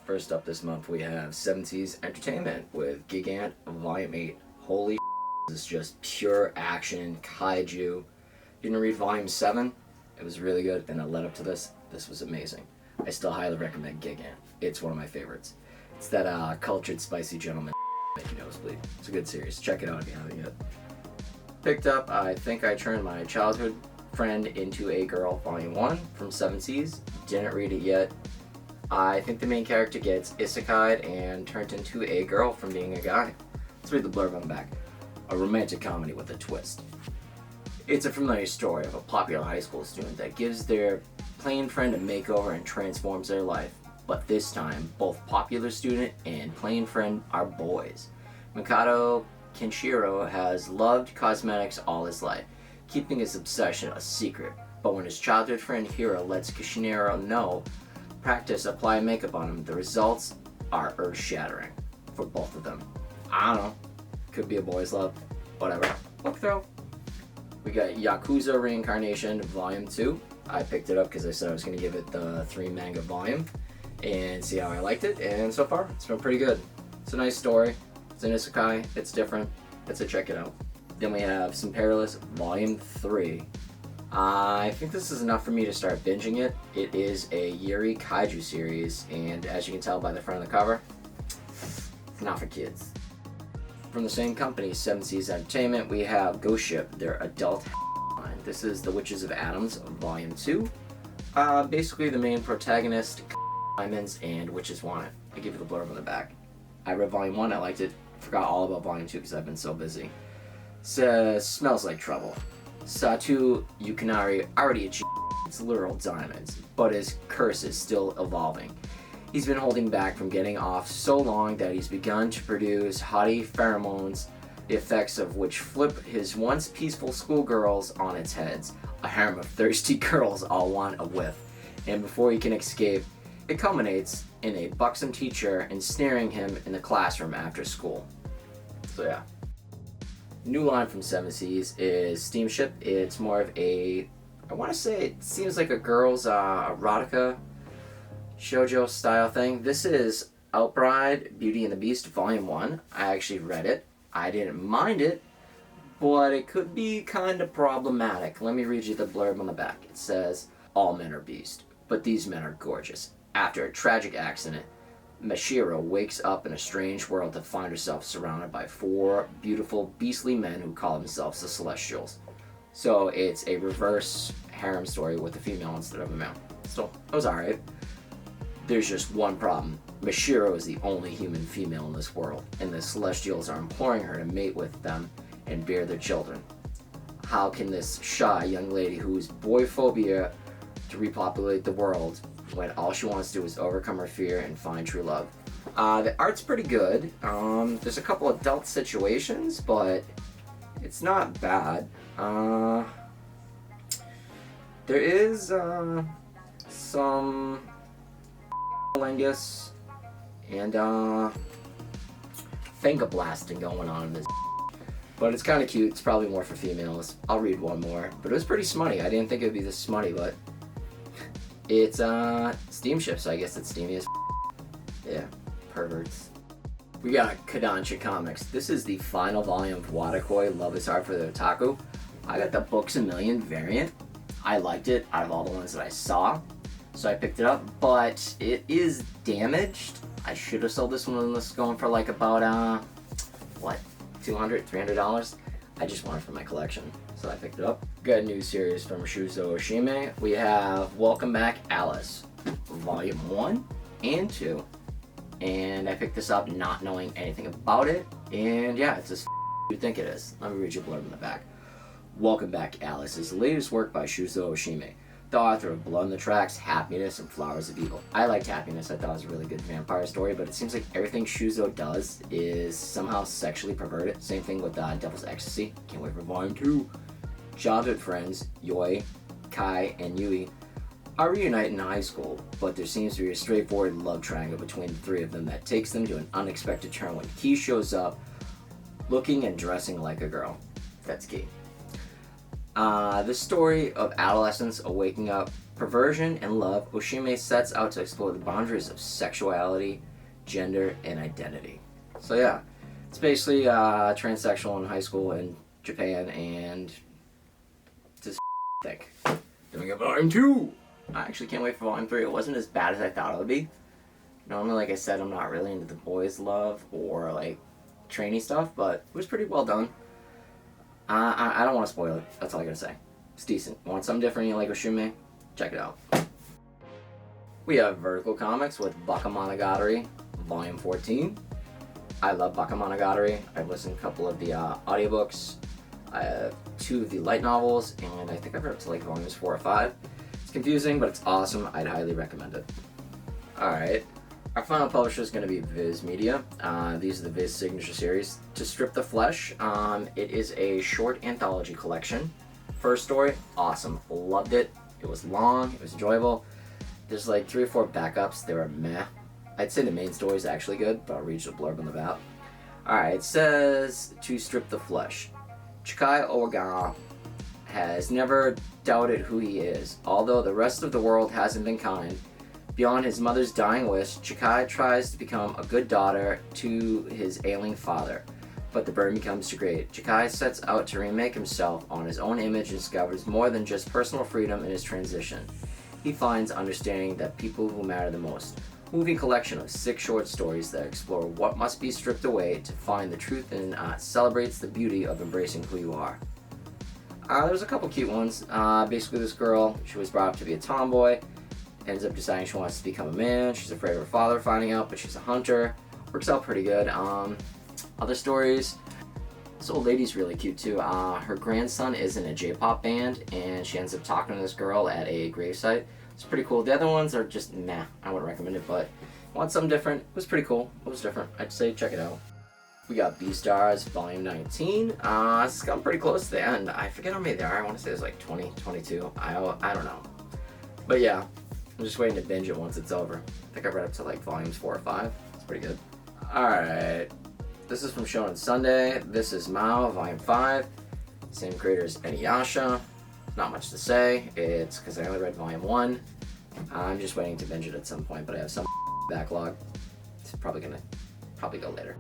First up this month we have 70s Entertainment with Gigant Volume 8. Holy this is just pure action, kaiju. You didn't read Volume 7? It was really good, and it led up to this. This was amazing. I still highly recommend Gigant. It's one of my favorites. It's that cultured, spicy gentleman make you nosebleed. It's a good series. Check it out if you haven't yet. Picked up I Think I Turned My Childhood Friend Into a Girl, Volume 1 from 7Seas. Didn't read it yet. I think the main character gets isekai'd and turned into a girl from being a guy. Let's read the blurb on the back. A romantic comedy with a twist. It's a familiar story of a popular high school student that gives their plain friend a makeover and transforms their life. But this time, both popular student and plain friend are boys. Mikado Kenshiro has loved cosmetics all his life, keeping his obsession a secret. But when his childhood friend Hiro lets Kenshiro know, practice apply makeup on him, the results are earth-shattering for both of them. I don't know. Could be a boy's love. Whatever. Book throw. We got Yakuza Reincarnation Volume 2. I picked it up because I said I was going to give it the 3 manga volume and see how I liked it, and so far it's been pretty good. It's a nice story. It's an isekai. It's different. It's a check it out. Then we have Some Perilous Volume 3. I think this is enough for me to start binging it. It is a Yuri Kaiju series, and as you can tell by the front of the cover, it's not for kids. From the same company, 7Seas Entertainment, we have Ghost Ship, their adult line. This is The Witches of Adams, Volume 2. Basically the main protagonist, diamonds, and witches want it. I give you the blurb on the back. I read Volume 1, I liked it. Forgot all about Volume 2 because I've been so busy. Says, smells like trouble. Satu Yukinari already achieved its literal diamonds, but his curse is still evolving. He's been holding back from getting off so long that he's begun to produce haughty pheromones, the effects of which flip his once peaceful schoolgirls on its heads. A harem of thirsty girls all want a whiff, and before he can escape, it culminates in a buxom teacher ensnaring him in the classroom after school. So yeah. New line from 7Seas is Steamship. It's more of a, I want to say it seems like a girl's erotica shoujo style thing. This is Outbride Beauty and the Beast Volume 1. I actually read it. I didn't mind it, but it could be kind of problematic. Let me read you the blurb on the back. It says, all men are beast, but these men are gorgeous. After a tragic accident, Mashiro wakes up in a strange world to find herself surrounded by 4 beautiful, beastly men who call themselves the Celestials. So it's a reverse harem story with a female instead of a male. So, it was alright. There's just one problem. Mashiro is the only human female in this world, and the Celestials are imploring her to mate with them and bear their children. How can this shy young lady whose boyphobia to repopulate the world when all she wants to do is overcome her fear and find true love? The art's pretty good. There's a couple adult situations, but it's not bad. There is some lingus and finger blasting going on in this, but it's kind of cute. It's probably more for females. I'll read one more, but it was pretty smutty. I didn't think it would be this smutty, but it's Steamship, so I guess it's steamy as yeah, perverts. We got Kadansha Comics. This is the final volume of Watakoi Love is Hard for the Otaku. I got the Books A Million variant. I liked it out of all the ones that I saw, so I picked it up, but it is damaged. I should have sold this one when this was going for like about what, $200, $300. I just wanted it for my collection, so I picked it up. Got a new series from Shuzo Oshime. We have Welcome Back Alice, Volume 1 and 2. And I picked this up not knowing anything about it. And yeah, it's as you think it is. Let me read you a blurb in the back. Welcome Back Alice is the latest work by Shuzo Oshime, the author of Blood on the Tracks, Happiness, and Flowers of Evil. I liked Happiness. I thought it was a really good vampire story, but it seems like everything Shuzo does is somehow sexually perverted. Same thing with Devil's Ecstasy. Can't wait for Volume 2. Childhood friends, Yoi, Kai, and Yui are reunited in high school, but there seems to be a straightforward love triangle between the 3 of them that takes them to an unexpected turn when Key shows up looking and dressing like a girl. That's key. This story of adolescence, a waking up, perversion, and love, Oshime sets out to explore the boundaries of sexuality, gender, and identity. So yeah, it's basically transsexual in high school in Japan, and just thick. Doing a volume 2! I actually can't wait for volume 3. It wasn't as bad as I thought it would be. Normally, like I said, I'm not really into the boys' love or like trainee stuff, but it was pretty well done. I don't want to spoil it. That's all I gotta say. It's decent. Want something different? You like Oshime? Check it out. We have Vertical Comics with Baka Monogatari, Volume 14. I love Baka Monogatari. I've listened to a couple of the audiobooks. I have 2 of the light novels, and I think I've read up to like volumes 4 or 5. It's confusing, but it's awesome. I'd highly recommend it. Alright. Our final publisher is going to be Viz Media. These are the Viz signature series. To Strip the Flesh, it is a short anthology collection. First story, awesome. Loved it. It was long. It was enjoyable. There's like 3 or 4 backups. They were meh. I'd say the main story is actually good, but I'll read you the blurb on the back. Alright, it says, To Strip the Flesh. Chikai Ogawa has never doubted who he is. Although the rest of the world hasn't been kind, beyond his mother's dying wish, Chikai tries to become a good daughter to his ailing father, but the burden becomes too great. Chikai sets out to remake himself on his own image and discovers more than just personal freedom in his transition. He finds understanding that people who matter the most. Moving collection of 6 short stories that explore what must be stripped away to find the truth and celebrates the beauty of embracing who you are. There's a couple cute ones. Basically this girl, she was brought up to be a tomboy, ends up deciding she wants to become a man. She's afraid of her father finding out, but she's a hunter. Works out pretty good. Other stories. This old lady's really cute too. Her grandson is in a J-pop band, and she ends up talking to this girl at a gravesite. It's pretty cool. The other ones are just meh. I wouldn't recommend it, but want something different. It was pretty cool. It was different. I'd say check it out. We got Beastars Volume 19. It's gotten pretty close to the end. I forget how many there are. I want to say there's like 20, 22. I don't know. But yeah. I'm just waiting to binge it once it's over. I think I read up to like volumes 4 or 5. It's pretty good. Alright. This is from Shonen Sunday. This is Mao, Volume 5. Same creator as Inuyasha. Not much to say. It's because I only read Volume 1. I'm just waiting to binge it at some point, but I have some backlog. It's probably go later.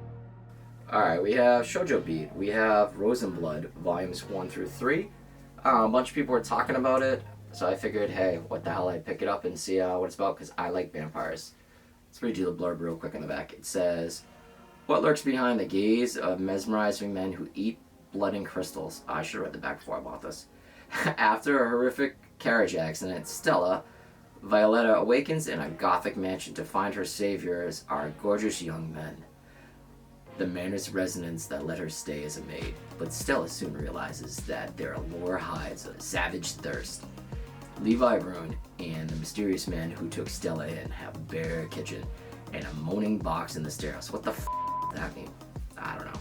Alright, we have Shoujo Beat. We have Rose and Blood, Volumes 1 through 3. A bunch of people were talking about it. So I figured, hey, what the hell, I'd pick it up and see what it's about, because I like vampires. Let's read you the blurb real quick on the back. It says, what lurks behind the gaze of mesmerizing men who eat blood and crystals? I should have read the back before I bought this. After a horrific carriage accident, Stella, Violetta awakens in a gothic mansion to find her saviors are gorgeous young men. The manor's resonance that let her stay as a maid, but Stella soon realizes that their allure hides a savage thirst. Levi Rune and the mysterious man who took Stella in have a bare kitchen and a moaning box in the stairs. What the f*** does that mean? I don't know.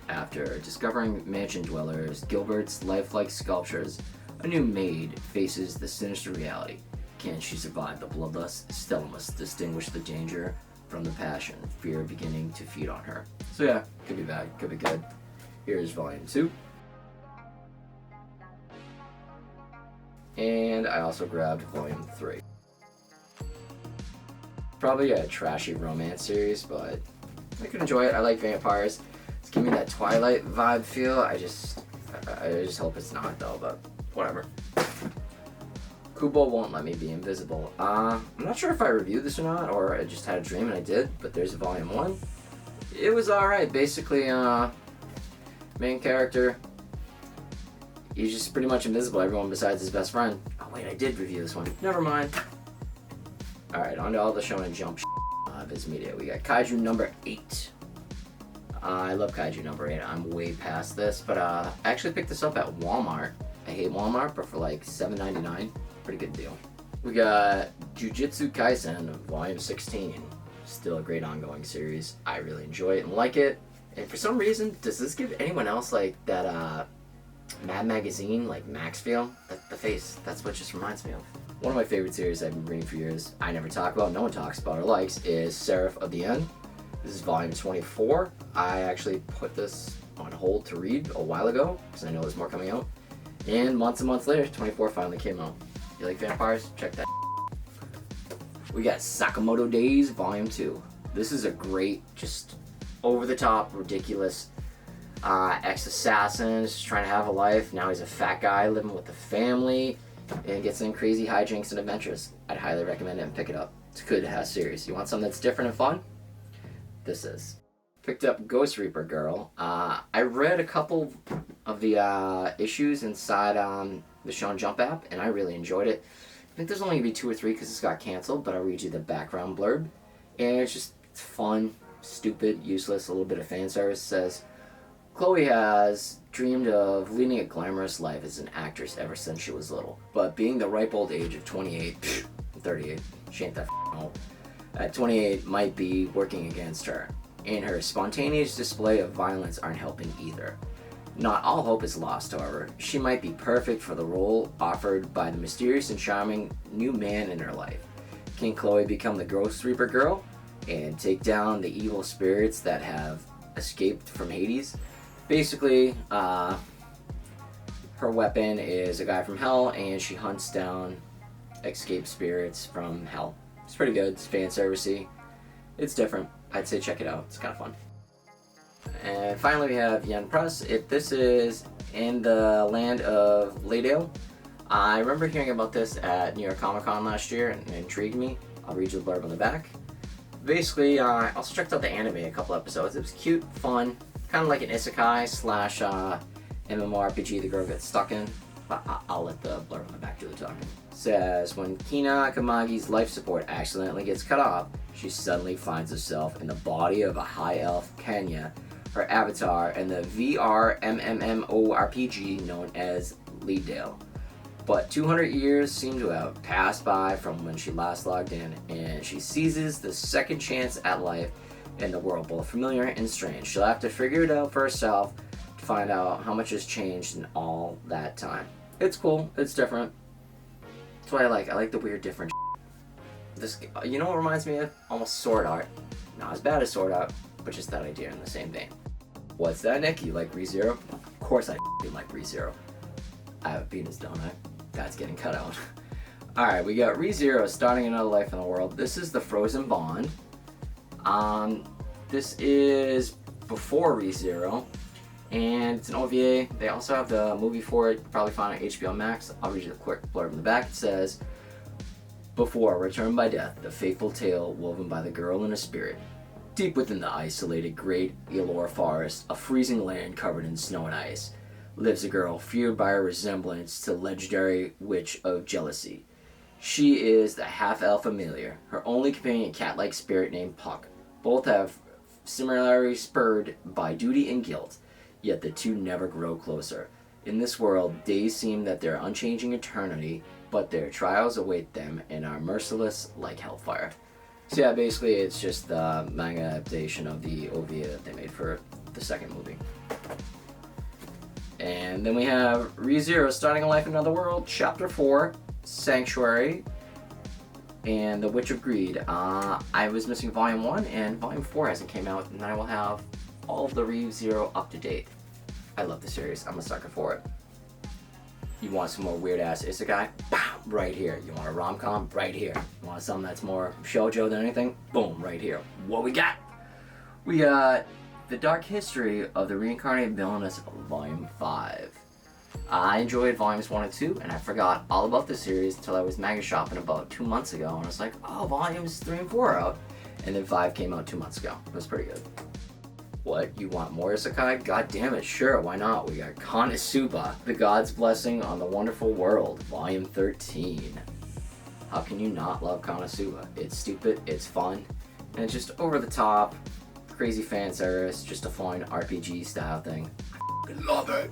After discovering mansion dwellers, Gilbert's lifelike sculptures, a new maid faces the sinister reality. Can she survive the bloodlust? Stella must distinguish the danger from the passion, fear beginning to feed on her. So yeah, could be bad, could be good. Here's Volume 2. And I also grabbed Volume 3. Probably a trashy romance series, but I could enjoy it. I like vampires. It's giving me that Twilight vibe feel. I just hope it's not though, but whatever. Kubo Won't Let Me Be Invisible. I'm not sure if I reviewed this or not, or I just had a dream and I did, but there's Volume 1. It was alright. Basically, main character, he's just pretty much invisible, everyone besides his best friend. Oh wait, I did review this one. Never mind. Alright, on to all the Shonen Jump Viz Media. We got Kaiju number 8. I love Kaiju number 8. I'm way past this, but I actually picked this up at Walmart. I hate Walmart, but for like $7.99, pretty good deal. We got Jujutsu Kaisen Volume 16. Still a great ongoing series. I really enjoy it and like it. And for some reason, does this give anyone else like that Mad Magazine, like Max feel? The face, that's what it just reminds me of. One of my favorite series I've been reading for years, I never talk about, no one talks about or likes, is Seraph of the End. This is Volume 24. I actually put this on hold to read a while ago, because I know there's more coming out. And months and months later, 24 finally came out. You like vampires? Check that. We got Sakamoto Days Volume 2. This is a great, just over-the-top, ridiculous ex-assassin just trying to have a life. Now he's a fat guy living with the family and gets in crazy hijinks and adventures. I'd highly recommend it and pick it up. It's a good series. You want something that's different and fun? This is. Picked up Ghost Reaper Girl. I read a couple of the issues inside the Shonen Jump app, and I really enjoyed it. I think there's only going to be 2 or 3 because it's got canceled, but I'll read you the background blurb. And it's fun, stupid, useless, a little bit of fan service. It says, Chloe has dreamed of leading a glamorous life as an actress ever since she was little. But being the ripe old age of 28, 38, she ain't that old, at 28 might be working against her. And her spontaneous display of violence aren't helping either. Not all hope is lost, however. She might be perfect for the role offered by the mysterious and charming new man in her life. Can Chloe become the Ghost Reaper Girl and take down the evil spirits that have escaped from Hades? Basically, her weapon is a guy from hell, and she hunts down escaped spirits from hell. It's pretty good. It's fan servicey. It's different. I'd say check it out. It's kind of fun. And finally, we have Yen Press. This is in the land of Laydale. I remember hearing about this at New York Comic Con last year, and it intrigued me. I'll read you the blurb on the back. Basically, I also checked out the anime a couple episodes. It was cute, fun, kind of like an isekai slash MMORPG the girl gets stuck in. But I'll let the blurb on the back do the talking. It says, when Kina Akamagi's life support accidentally gets cut off, she suddenly finds herself in the body of a high elf Kenya, her avatar, and the VR MMORPG known as Leaddale. But 200 years seem to have passed by from when she last logged in, and she seizes the second chance at life in the world, both familiar and strange. She'll have to figure it out for herself to find out how much has changed in all that time. It's cool. It's different. That's what I like. I like the weird, different This, you know what reminds me of? Almost Sword Art. Not as bad as Sword Art, but just that idea in the same vein. What's that, Nick? You like ReZero? Of course I like ReZero. I have a penis, don't I? That's getting cut out. Alright, we got ReZero starting another life in the world. This is the Frozen Bond. This is before ReZero, and it's an OVA. They also have the movie for it. You can probably find it on HBO Max. I'll read you the quick blurb in the back. It says, before returned by death, the fateful tale woven by the girl and a spirit. Deep within the isolated Great Elor Forest, a freezing land covered in snow and ice, lives a girl feared by her resemblance to the legendary witch of jealousy. She is the half-elf Amelia, her only companion, a cat-like spirit named Puck. Both have similarities spurred by duty and guilt, yet the two never grow closer. In this world, days seem that they're unchanging eternity, but their trials await them and are merciless like hellfire. So yeah, basically it's just the manga adaptation of the OVA that they made for the second movie. And then we have ReZero starting a life in another world, Chapter 4, Sanctuary, and The Witch of Greed. I was missing Volume 1, and Volume 4 hasn't came out, and I will have all of the ReZero up to date. I love the series. I'm a sucker for it. You want some more weird-ass isekai? Bam! Right here. You want a rom-com? Right here. You want something that's more shoujo than anything? Boom! Right here. What we got? We got The Dark History of the Reincarnated Villainous Volume 5. I enjoyed Volumes 1 and 2, and I forgot all about the series until I was manga shopping about 2 months ago, and I was like, oh, Volumes 3 and 4 are out. And then 5 came out 2 months ago. It was pretty good. What? You want more isekai? God damn it, sure, why not? We got Konosuba, The God's Blessing on the Wonderful World, Volume 13. How can you not love Konosuba? It's stupid, it's fun, and it's just over the top, crazy fan service, just a fun RPG style thing. I love it!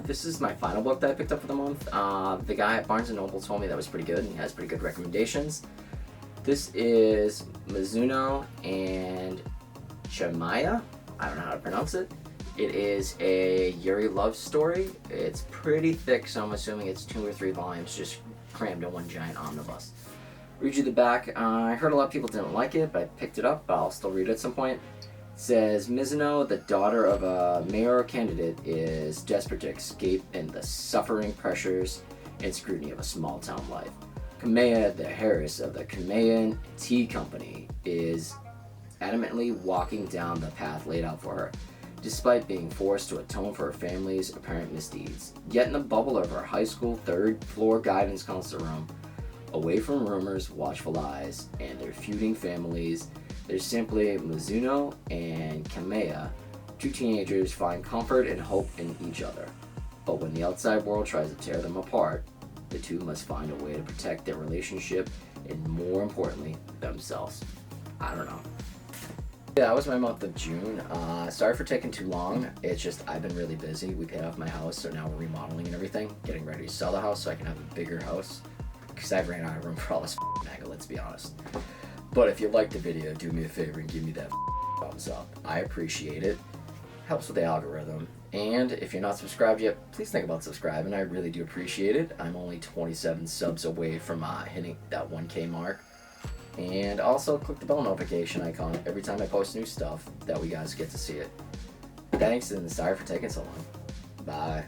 This is my final book that I picked up for the month. The guy at Barnes & Noble told me that was pretty good, and he has pretty good recommendations. This is Mizuno and Chimaya. I don't know how to pronounce it. It is a Yuri love story. It's pretty thick, so I'm assuming it's 2 or 3 volumes just crammed in one giant omnibus. Read you the back. I heard a lot of people didn't like it, but I picked it up. I'll still read it at some point. It Says Mizuno, the daughter of a mayor candidate, is desperate to escape in the suffering pressures and scrutiny of a small town life. Kamea, the heiress of the Kamean Tea Company, is adamantly walking down the path laid out for her, despite being forced to atone for her family's apparent misdeeds. Yet in the bubble of her high school third-floor guidance counselor room, away from rumors, watchful eyes, and their feuding families, there's simply Mizuno and Kamea. Two teenagers find comfort and hope in each other. But when the outside world tries to tear them apart, the two must find a way to protect their relationship and, more importantly, themselves. I don't know. Yeah, that was my month of June. Sorry for taking too long. It's just I've been really busy. We paid off my house, so now we're remodeling and everything, getting ready to sell the house so I can have a bigger house. Because I've ran out of room for all this manga, let's be honest. But if you liked the video, do me a favor and give me that thumbs up. I appreciate it. Helps with the algorithm. And if you're not subscribed yet, please think about subscribing. I really do appreciate it. I'm only 27 subs away from hitting that 1K mark. And also click the bell notification icon every time I post new stuff. That way you guys get to see it. Thanks, and sorry for taking so long. Bye.